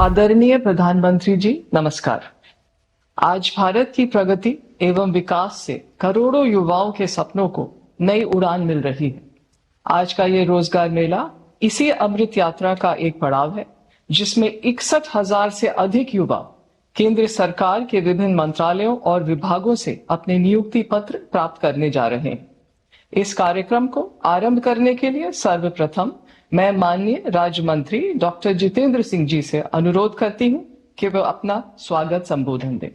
आदरणीय प्रधानमंत्री जी नमस्कार। आज भारत की प्रगति एवं विकास से करोड़ों युवाओं के सपनों को नई उड़ान मिल रही है। आज का ये रोजगार मेला इसी अमृत यात्रा का एक पड़ाव है, जिसमें 61,000 से अधिक युवा केंद्र सरकार के विभिन्न मंत्रालयों और विभागों से अपने नियुक्ति पत्र प्राप्त करने जा रहे हैं। इस कार्यक्रम को आरंभ करने के लिए सर्वप्रथम मैं माननीय राज्य मंत्री डॉक्टर जितेंद्र सिंह जी से अनुरोध करती हूं कि वे अपना स्वागत संबोधन दें।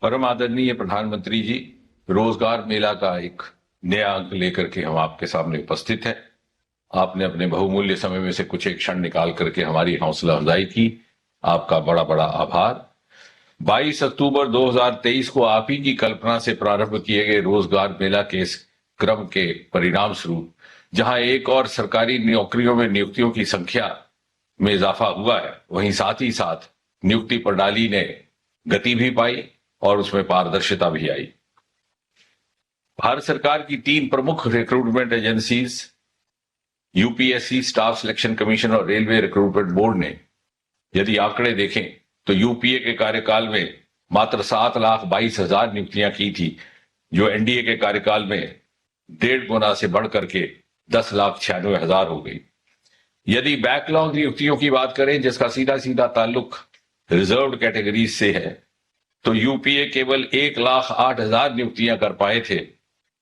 परम आदरणीय प्रधानमंत्री जी, रोजगार मेला का एक नया अंक लेकर के हम आपके सामने उपस्थित हैं। आपने अपने बहुमूल्य समय में से कुछ एक क्षण निकाल करके हमारी हौसला अफजाई की, आपका बड़ा बड़ा आभार। 22 अक्टूबर 2023 को आप ही की कल्पना से प्रारंभ किए गए रोजगार मेला के इस क्रम के परिणाम स्वरूप जहां एक और सरकारी नौकरियों में नियुक्तियों की संख्या में इजाफा हुआ है, वहीं साथ ही साथ नियुक्ति प्रणाली ने गति भी पाई और उसमें पारदर्शिता भी आई। भारत सरकार की 3 प्रमुख recruitment agencies UPSC, staff selection commission और रेलवे रिक्रूटमेंट बोर्ड ने यदि आंकड़े देखें तो यूपीए के कार्यकाल में मात्र 7,22,000 नियुक्तियां की थी, जो एनडीए के कार्यकाल में 1.5 गुना से बढ़कर के 10,96,000 हो गई। यदि बैकलॉग नियुक्तियों की बात करें, जिसका सीधा सीधा ताल्लुक रिजर्व्ड कैटेगरीज से है, तो यूपीए केवल 1,08,000 नियुक्तियां कर पाए थे,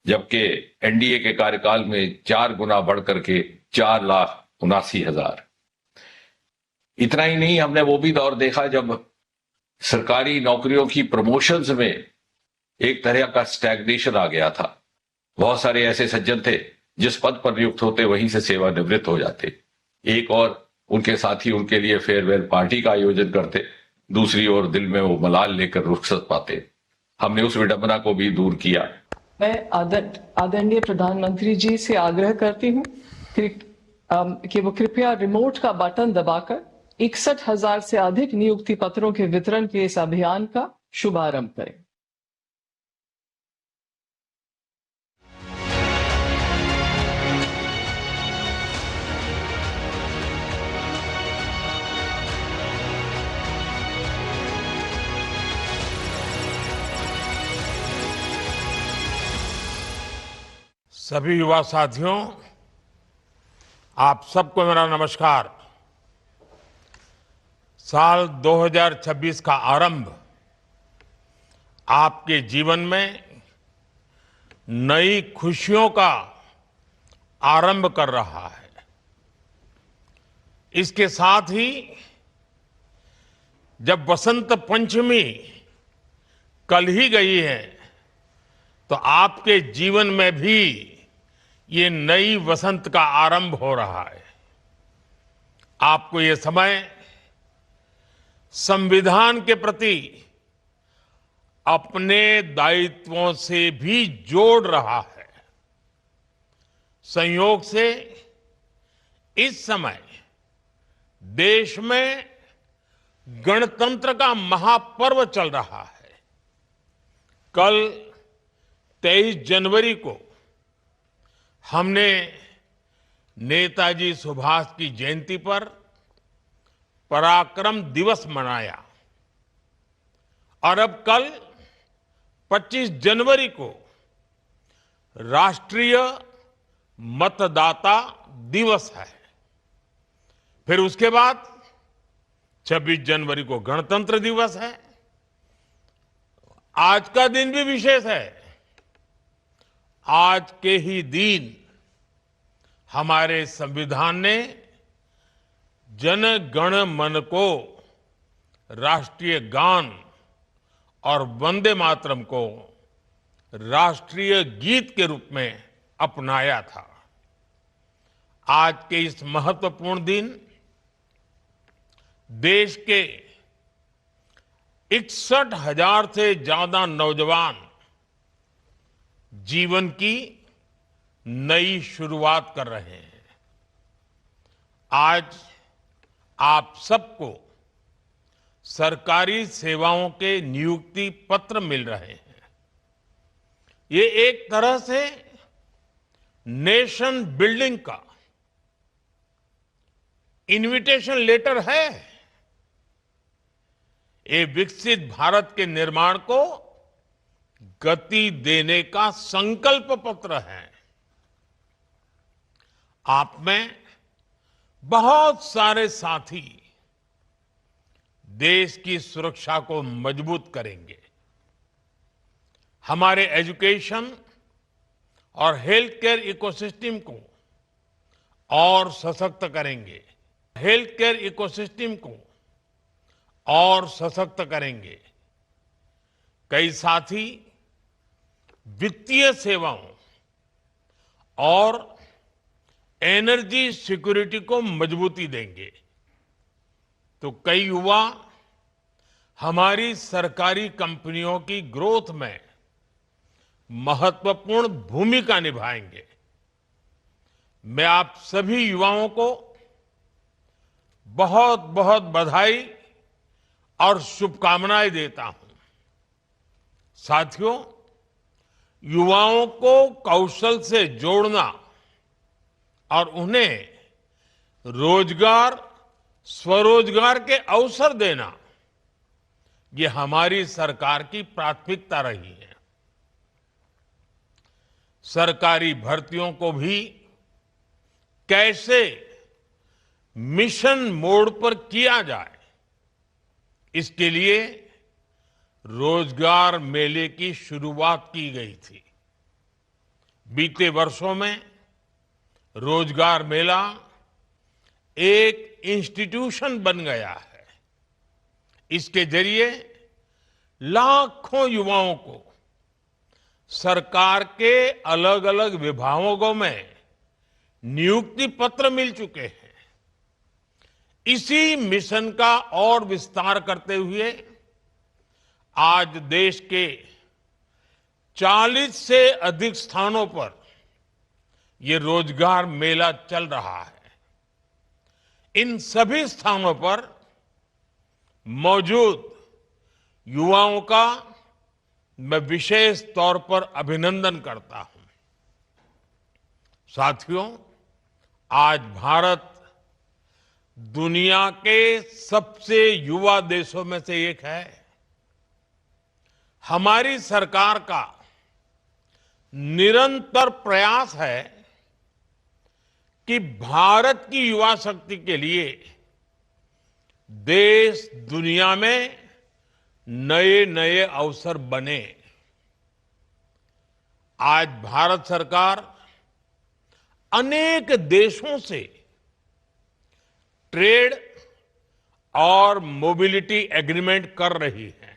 जबकि एनडीए के कार्यकाल में 4 गुना बढ़कर के 4,79,000। इतना ही नहीं, हमने वो भी दौर देखा जब सरकारी नौकरियों की प्रमोशंस में एक तरह का स्टैग्नेशन आ गया था। बहुत सारे ऐसे सज्जन थे जिस पद पर नियुक्त होते वहीं से सेवानिवृत्त हो जाते, एक और उनके साथी उनके लिए फेयरवेल पार्टी का आयोजन करते, दूसरी ओर दिल में वो मलाल लेकर रुखसत पाते। हमने उस विडंबना को भी दूर किया। मैं आदरणीय प्रधानमंत्री जी से आग्रह करती हूँ कि वो कृपया रिमोट का बटन दबाकर 61,000 से अधिक नियुक्ति पत्रों के वितरण के इस अभियान का शुभारंभ करें। सभी युवा साथियों, आप सबको मेरा नमस्कार। साल 2026 का आरंभ आपके जीवन में नई खुशियों का आरंभ कर रहा है। इसके साथ ही जब बसंत पंचमी कल ही गई है, तो आपके जीवन में भी ये नई वसंत का आरंभ हो रहा है। आपको ये समय संविधान के प्रति अपने दायित्वों से भी जोड़ रहा है। संयोग से इस समय देश में गणतंत्र का महापर्व चल रहा है। कल 23 जनवरी को हमने नेताजी सुभाष की जयंती पर पराक्रम दिवस मनाया और अब कल 25 जनवरी को राष्ट्रीय मतदाता दिवस है। फिर उसके बाद 26 जनवरी को गणतंत्र दिवस है। आज का दिन भी विशेष है। आज के ही दिन हमारे संविधान ने जन गण मन को राष्ट्रीय गान और वंदे मातरम को राष्ट्रीय गीत के रूप में अपनाया था। आज के इस महत्वपूर्ण दिन देश के 61,000 से ज्यादा नौजवान जीवन की नई शुरुआत कर रहे हैं। आज आप सबको सरकारी सेवाओं के नियुक्ति पत्र मिल रहे हैं। ये एक तरह से नेशन बिल्डिंग का इनविटेशन लेटर है। ये विकसित भारत के निर्माण को गति देने का संकल्प पत्र है। आप में बहुत सारे साथी देश की सुरक्षा को मजबूत करेंगे, हमारे एजुकेशन और हेल्थ केयर इकोसिस्टम को और सशक्त करेंगे, हेल्थ केयर इकोसिस्टम को और सशक्त करेंगे। कई साथी वित्तीय सेवाओं और एनर्जी सिक्योरिटी को मजबूती देंगे, तो कई युवा हमारी सरकारी कंपनियों की ग्रोथ में महत्वपूर्ण भूमिका निभाएंगे। मैं आप सभी युवाओं को बहुत बहुत बधाई और शुभकामनाएं देता हूं। साथियों, युवाओं को कौशल से जोड़ना और उन्हें रोजगार, स्वरोजगार के अवसर देना, ये हमारी सरकार की प्राथमिकता रही है। सरकारी भर्तियों को भी कैसे मिशन मोड पर किया जाए, इसके लिए रोजगार मेले की शुरुआत की गई थी। बीते वर्षों में रोजगार मेला एक इंस्टीट्यूशन बन गया है। इसके जरिए लाखों युवाओं को सरकार के अलग अलग विभागों में नियुक्ति पत्र मिल चुके हैं। इसी मिशन का और विस्तार करते हुए आज देश के 40 से अधिक स्थानों पर ये रोजगार मेला चल रहा है। इन सभी स्थानों पर मौजूद युवाओं का मैं विशेष तौर पर अभिनंदन करता हूं। साथियों, आज भारत दुनिया के सबसे युवा देशों में से एक है। हमारी सरकार का निरंतर प्रयास है कि भारत की युवा शक्ति के लिए देश दुनिया में नए नए अवसर बने। आज भारत सरकार अनेक देशों से ट्रेड और मोबिलिटी एग्रीमेंट कर रही है।